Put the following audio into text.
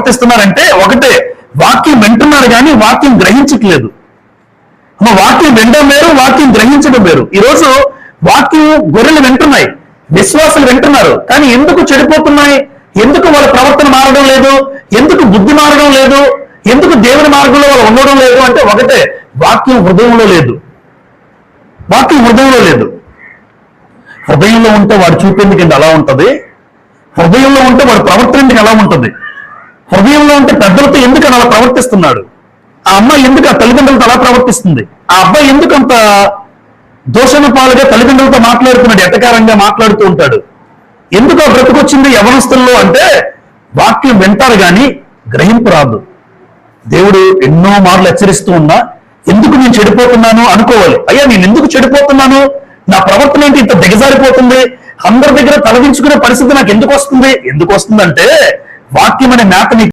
ప్రవర్తిస్తున్నారంటే ఒకటే, వాక్యం వింటున్నారు కానీ వాక్యం గ్రహించట్లేదు. వాక్యం వినడం వేరు, వాక్యం గ్రహించడం వేరు. ఈరోజు వాక్యం గొర్రెలు వింటున్నాయి, విశ్వాసులు వింటున్నారు, కానీ ఎందుకు చెడిపోతున్నాయి? ఎందుకు వాళ్ళ ప్రవర్తన మారడం లేదు? ఎందుకు బుద్ధి మారడం లేదు? ఎందుకు దేవుని మార్గంలో వాళ్ళు ఉండడం లేదు అంటే ఒకటే, వాక్యం హృదయంలో లేదు. వాక్యం హృదయంలో లేదు. హృదయంలో ఉంటే వాడు చూపేందుకు అలా ఉంటది, హృదయంలో ఉంటే వాడు ప్రవర్తన ఎందుకు ఎలా ఉంటుంది? హృదయంలో ఉంటే పెద్దలతో ఎందుకు అలా ప్రవర్తిస్తున్నాడు? ఆ అమ్మాయి ఎందుకు ఆ తల్లిదండ్రులతో అలా ప్రవర్తిస్తుంది? ఆ అబ్బాయి ఎందుకు అంత దోషణ పాలుగా తల్లిదండ్రులతో మాట్లాడుతున్నాడు, ఎటకారంగా మాట్లాడుతూ ఉంటాడు? ఎందుకు ఆ బ్రతుకొచ్చింది యవనస్తుల్లో అంటే వాక్యం వింటారు కానీ గ్రహింపు రాదు. దేవుడు ఎన్నో మార్లు హెచ్చరిస్తూ ఉన్నా ఎందుకు నేను చెడిపోతున్నాను అనుకోవాలి. అయ్యా నేను ఎందుకు చెడిపోతున్నాను? నా ప్రవర్తన ఏంటి ఇంత దిగజారిపోతుంది? అందరి దగ్గర తలదించుకునే పరిస్థితి నాకు ఎందుకు వస్తుంది? ఎందుకు వస్తుందంటే వాక్యం అనే మేత